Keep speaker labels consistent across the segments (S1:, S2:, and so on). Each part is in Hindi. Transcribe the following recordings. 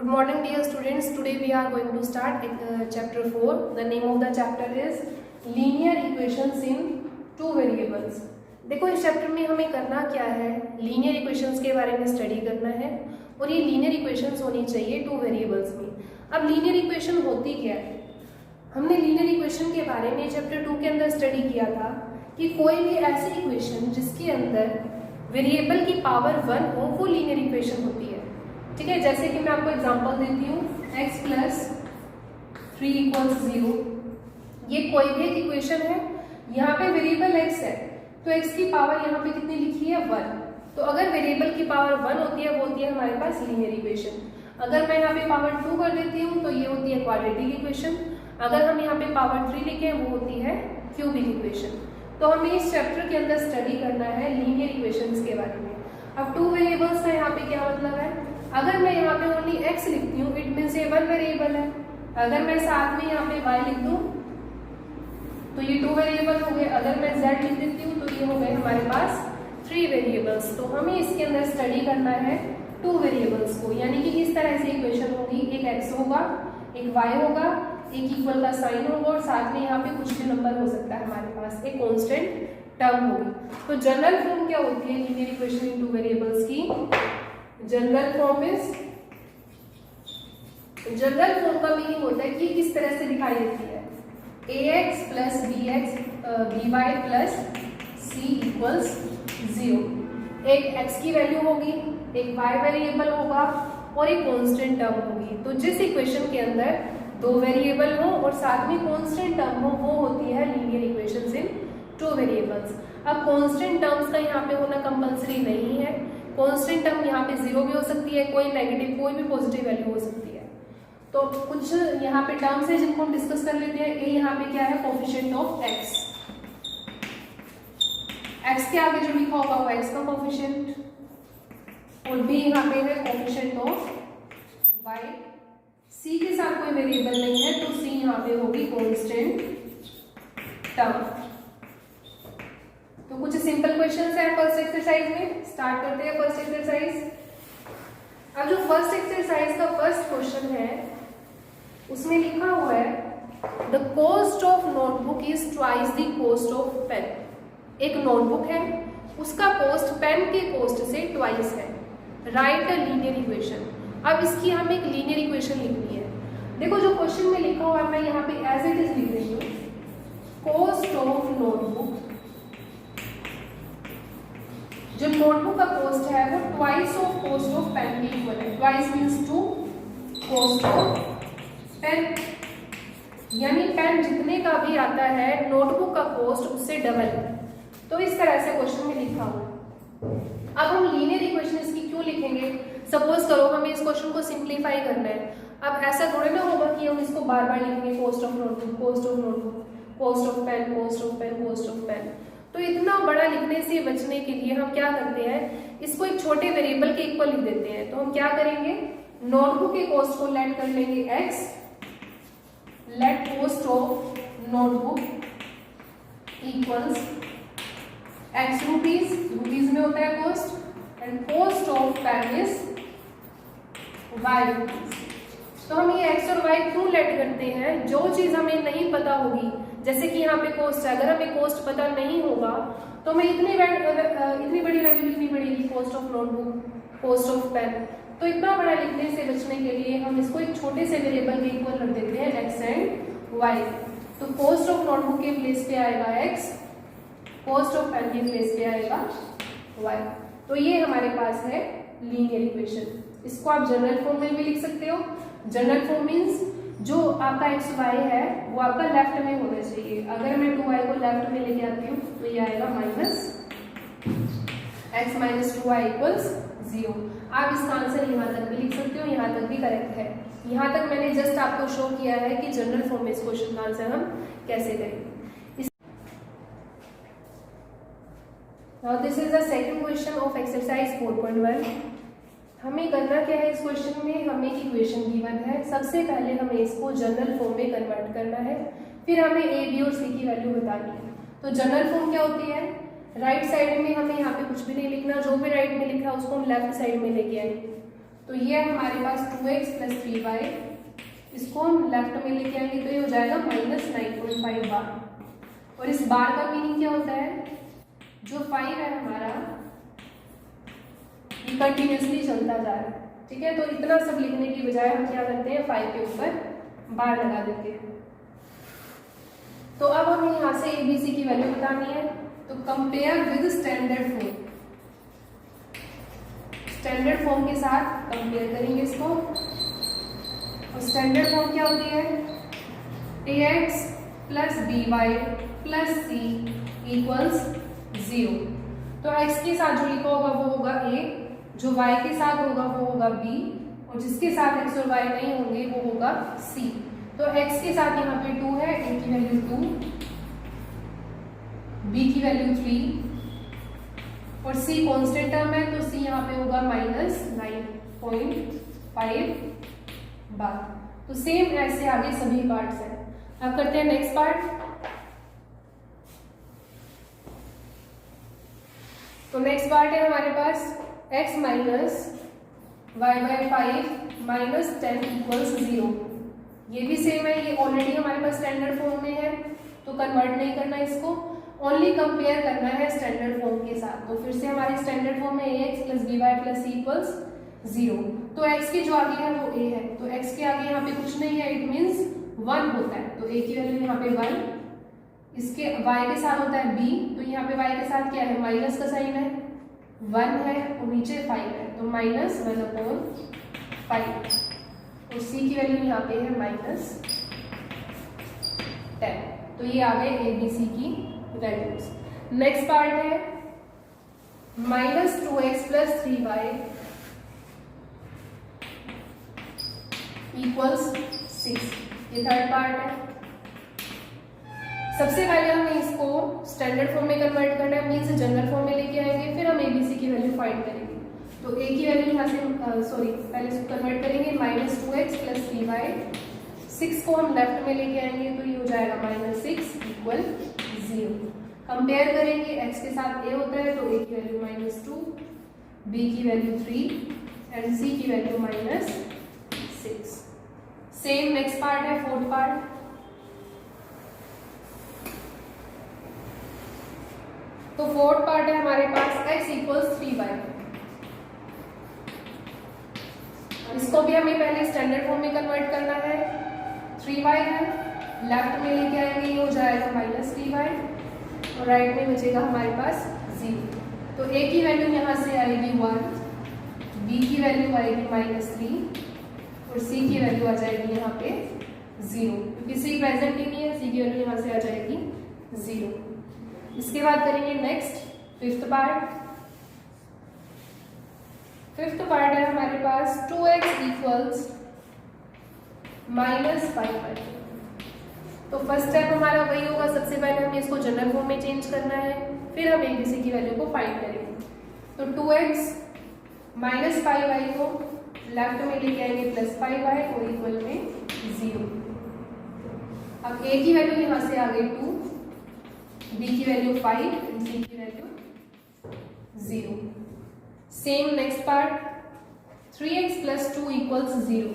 S1: Good morning dear students. Today we are going to start chapter 4. The name of the chapter is linear equations in two variables. देखो इस चैप्टर में हमें करना क्या है, लीनियर इक्वेशंस के बारे में स्टडी करना है और ये लीनियर इक्वेशंस होनी चाहिए टू वेरिएबल्स में। अब लीनियर इक्वेशन होती क्या है, हमने लीनियर इक्वेशन के बारे में चैप्टर 2 के अंदर स्टडी किया था कि कोई भी ऐसी इक्वेशन जिसके अंदर वेरिएबल की पावर 1 हो वो लीनियर इक्वेशन होती है। ठीक है, जैसे कि मैं आपको एग्जांपल देती हूँ, x प्लस 3 इक्वल्स 0। ये कोई भी एक इक्वेशन है, यहाँ पे वेरिएबल x है तो x की पावर यहाँ पे कितनी लिखी है 1। तो अगर वेरिएबल की पावर 1 होती है वो होती है हमारे पास लीनियर इक्वेशन। अगर मैं यहाँ पे पावर 2 कर देती हूँ तो ये होती है क्वाड्रेटिक इक्वेशन। अगर हम यहाँ पे पावर 3 लिखें वो होती है क्यूबिक इक्वेशन। तो हमें इस चैप्टर के अंदर स्टडी करना है लीनियर इक्वेशंस के बारे में। अब टू वेरिएबल्स का यहाँ पे क्या मतलब है, अगर मैं यहाँ पे ओनली x लिखती हूँ इट मीन्स ये वन वेरिएबल है। अगर मैं साथ में यहाँ पे y लिख दूँ तो ये टू वेरिएबल हो गए। अगर मैं z लिख देती हूँ तो ये हो गए हमारे पास 3 वेरिएबल्स। तो हमें इसके अंदर स्टडी करना है टू वेरिएबल्स को, यानी कि इस तरह से इक्वेशन होगी, एक x होगा एक y होगा, एक इक्वल का साइन होगा और साथ में यहाँ पे कुछ भी नंबर हो सकता है हमारे पास, एक कांस्टेंट टर्म होगी। तो जनरल फॉर्म क्या होती है linear equation in two variables की, जनरल फॉर्म का मीनिंग होता है कि किस तरह से दिखाई देती है, ax plus by plus c equals 0। एक x की वैल्यू होगी, एक y वेरिएबल होगा और एक कांस्टेंट टर्म होगी। तो जिस इक्वेशन के अंदर दो वेरिएबल हो और साथ में कांस्टेंट टर्म हो वो होती है लीनियर इक्वेशंस इन टू वेरिएबल्स। अब कांस्टेंट टर्म्स का यहाँ पे होना कंपलसरी नहीं है, कांस्टेंट टर्म यहाँ पे 0 भी हो सकती है, कोई नेगेटिव कोई भी पॉजिटिव वैल्यू हो सकती है। तो कुछ यहाँ पे टर्म्स है जिनको हम डिस्कस कर लेते हैं। ए यहाँ पे क्या है, कोफिशिएंट ऑफ x, x के आगे जो लिखा होगा वो x का कोफिशिएंट, और b यहाँ पे है कोफिशिएंट ऑफ y। c के साथ कोई वेरिएबल नहीं है तो c यहाँ पे होगी कांस्टेंट टर्म। तो कुछ सिंपल क्वेश्चंस हैं फर्स्ट एक्सरसाइज में, स्टार्ट करते हैं फर्स्ट एक्सरसाइज। अब जो फर्स्ट एक्सरसाइज का फर्स्ट क्वेश्चन है उसमें लिखा हुआ है the cost of notebook is twice the cost of pen. एक नोटबुक है उसका कॉस्ट पेन के कॉस्ट से ट्वाइस है, राइट अ लीनियर इक्वेशन। अब इसकी हमें एक लीनियर इक्वेशन लिखनी है। देखो जो क्वेश्चन में लिखा हुआ है मैं यहाँ पे एज इट इज लिख रही हूँ, कॉस्ट ऑफ नोटबुक, जो नोटबुक का कॉस्ट है वो twice of cost of pen के इक्वल है। Twice means 2 cost of pen, यानी पेन जितने का भी आता है नोटबुक का कॉस्ट उससे डबल है। तो इस तरह से क्वेश्चन में लिखा हुआ है। अब हम लीनियर इक्वेशन इसकी क्यों लिखेंगे, सपोज करो हमें इस क्वेश्चन को सिंप्लीफाई करना है। अब ऐसा थोड़ा ना होगा कि हम इसको बार बार लिखेंगे, cost of notebook, cost of notebook, cost of pen, cost of pen, cost of pen. तो इतना बड़ा लिखने से बचने के लिए हम क्या करते हैं, इसको एक छोटे वेरिएबल के इक्वल लिख देते हैं। तो हम क्या करेंगे, नोटबुक के कॉस्ट को लेट कर लेंगे x, let cost of notebook equals x rupees, rupees में होता है cost, and cost of pen is y rupees. तो हम ये x और y क्यों लेट करते हैं, जो चीज हमें नहीं पता होगी, जैसे कि यहाँ पे कॉस्ट है, अगर हमें कॉस्ट पता नहीं होगा तो हमें इतनी बड़ी वैल्यू लिखनी पड़ेगी, cost of notebook, cost of pen. तो इतना बड़ा लिखने से बचने के लिए हम इसको एक छोटे से वेरिएबल के इक्वल रख देते हैं x एंड y। तो कॉस्ट ऑफ नोटबुक के प्लेस पे आएगा x, कॉस्ट ऑफ पेन के प्लेस पे आएगा y। तो ये हमारे पास है लीनियर इक्वेशन। इसको आप जनरल फॉर्म में भी लिख सकते हो। जनरल फॉर्म मीन्स जो आपका एक्स वाई है वो आपका लेफ्ट में होना चाहिए। अगर मैं 2y को लेफ्ट में लेके आती हूँ तो ये आएगा minus x minus 2y equals 0। आप इसका आंसर यहाँ तक भी लिख सकते हो, यहाँ तक भी करेक्ट है। यहाँ तक मैंने जस्ट आपको शो किया है कि जनरल फॉर्म में इस क्वेश्चन का आंसर हम कैसे करेंगे। Now this is the second question of exercise 4.1। हमें करना क्या है इस क्वेश्चन में, हमें एक इक्वेशन गिवन है। सबसे पहले हमें इसको जनरल फॉर्म में कन्वर्ट करना है, फिर हमें a, b और c की वैल्यू बतानी है। तो जनरल फॉर्म क्या होती है, राइट साइड में हमें यहाँ पे कुछ भी नहीं लिखना, जो भी राइट में लिखा है उसको हम लेफ्ट साइड में लेके आएंगे। तो ये हमारे पास 2x प्लस 3y, इसको हम लेफ्ट में लेके आएंगे तो ये हो जाएगा -9.5 बार। और इस बार का मीनिंग क्या होता है, जो 5 है हमारा ये कंटिन्यूसली चलता जा रहा है, ठीक है। तो इतना सब लिखने की बजाय हम क्या करते हैं, 5 के ऊपर बार लगा देते हैं। तो अब हमें यहाँ से ABC की वैल्यू बतानी है, तो compare with standard form, standard form के साथ कंपेयर करेंगे इसको। और स्टैंडर्ड फॉर्म क्या होती है, ax plus by plus c equals 0। तो x के साथ जो लिखा होगा वो होगा a, जो y के साथ होगा वो होगा b, और जिसके साथ x और y नहीं होंगे वो होगा c। तो x के साथ यहाँ पे 2 है, a की वैल्यू 2, b की वैल्यू 3 और c कांस्टेंट टर्म है तो c यहाँ पे होगा -9.5 बार। तो सेम ऐसे आगे सभी पार्ट्स हैं। अब करते हैं नेक्स्ट पार्ट। तो नेक्स्ट पार्ट है हमारे पास x minus Y by 5 minus 10 equals 0। ये भी सेम है, ये ऑलरेडी हमारे पास स्टैंडर्ड फॉर्म में है तो कन्वर्ट नहीं करना इसको, ओनली कंपेयर करना है स्टैंडर्ड फॉर्म के साथ। तो फिर से हमारी स्टैंडर्ड फॉर्म में ax plus by plus c equals 0। तो x के जो आगे है वो a है, तो x के आगे यहाँ पे कुछ नहीं है, इट मीन्स 1 होता है, तो a की वैल्यू यहाँ पे 1। इसके y के साथ होता है b, तो यहाँ पे y के साथ क्या है, माइनस का साइन है, 1 है और नीचे 5 है, तो -1/5। और c की वैल्यू यहाँ पे है -10। तो ये आ गए ABC की वैल्यूज। नेक्स्ट पार्ट है -2x प्लस 3y इक्वल्स 6। ये थर्ड पार्ट है। सबसे पहले हमें इसको स्टैंडर्ड फॉर्म में कन्वर्ट करना है, मीन्स जनरल फॉर्म में लेके आएंगे, फिर हम ABC की वैल्यू फाइंड करेंगे। तो a की वैल्यू यहाँ से पहले इसको कन्वर्ट करेंगे, -2x प्लस 3y, 6 को हम लेफ्ट में लेके आएंगे तो ये हो जाएगा -6 इक्वल 0। कंपेयर करेंगे, x के साथ a होता है तो a की वैल्यू -2, b की वैल्यू 3 एंड c की वैल्यू -6। सेम नेक्स्ट पार्ट है, फोर्थ पार्ट। तो फोर्थ पार्ट है हमारे पास x इक्वल्स 3y। इसको भी हमें पहले स्टैंडर्ड फॉर्म में कन्वर्ट करना है। 3y है, लेफ्ट में लेके आएंगे ये हो जाएगा -3y और राइट में बचेगा हमारे पास 0। तो a की वैल्यू यहाँ से आएगी 1, b की वैल्यू आएगी -3 और c की वैल्यू आ जाएगी यहाँ पे 0, क्योंकि c प्रेजेंट ही नहीं है, c की वैल्यू यहाँ से आ जाएगी 0। इसके बाद करेंगे next fifth part. Fifth part है हमारे पास 2x इक्वल्स -5y। तो फर्स्ट स्टेप हमारा वही होगा, सबसे पहले हमें इसको जनरल फॉर्म में चेंज करना है, फिर हम ABC की वैल्यू को फाइंड करेंगे। तो 2x -5y को लेफ्ट में लेके आएंगे +5y और इक्वल में 0। अब a की वैल्यू यहाँ से आ गई 2, b की वैल्यू 5 एंड c की value 0। Same next part, 3x plus 2 equals 0।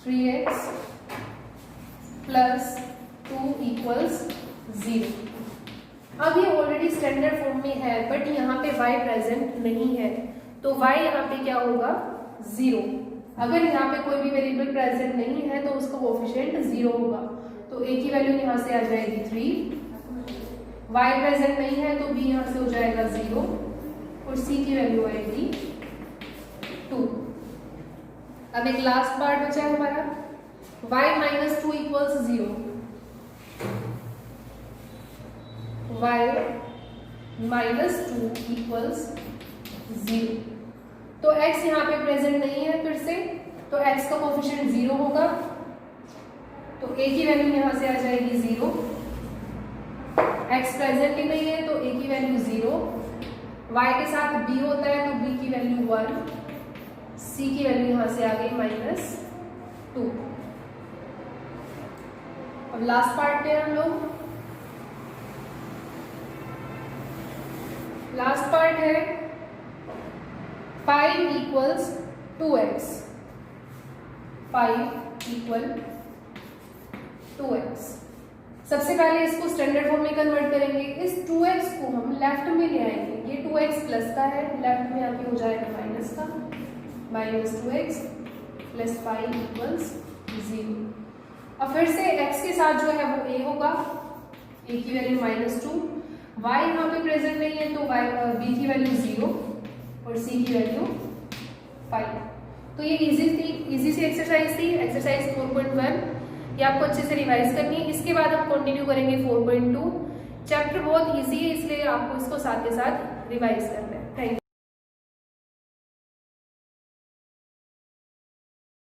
S1: 3x plus 2 equals 0। अब ये ऑलरेडी स्टैंडर्ड फॉर्म में है, बट यहाँ पे y प्रेजेंट नहीं है, तो y यहाँ पे क्या होगा, 0। अगर यहाँ पे कोई भी वेरिएबल प्रेजेंट नहीं है तो उसका कोएफिशिएंट 0 होगा। तो a की वैल्यू यहाँ से आ जाएगी 3, y प्रेजेंट नहीं है तो b यहाँ से हो जाएगा 0 और c की वैल्यू आएगी 2। अब एक लास्ट पार्ट बचा है हमारा, y -2 इक्वल्स 0। y -2 equals 0। तो x यहाँ पे प्रेजेंट नहीं है फिर से, तो x का कोएफिशिएंट 0 होगा, तो a की वैल्यू यहाँ से आ जाएगी 0। x प्रेजेंट ही नहीं है तो a की वैल्यू 0, y के साथ b होता है तो b की वैल्यू 1, c की वैल्यू यहाँ से आ गई -2। अब लास्ट पार्ट पे हम लोग, लास्ट पार्ट है 5 equals 2x, 5 equal 2x। सबसे पहले इसको स्टैंडर्ड फॉर्म में कन्वर्ट करेंगे। इस 2x को हम लेफ्ट में ले आएंगे, ये 2x प्लस का है, लेफ्ट में आके हो जाएगा माइनस का, माइनस 2x प्लस 5 इक्वल्स 0। अब फिर से x के साथ जो है वो a होगा, a की वैल्यू -2, y यहाँ पे प्रेजेंट नहीं है तो b की वैल्यू 0 और c की वैल्यू 5। तो ये इजी सी एक्सरसाइज थी, एक्सरसाइज 4.1। ये आपको अच्छे से रिवाइज करनी है। इसके बाद हम कंटिन्यू करेंगे 4.2। चैप्टर बहुत इजी है, इसलिए आपको इसको साथ के साथ रिवाइज करना है।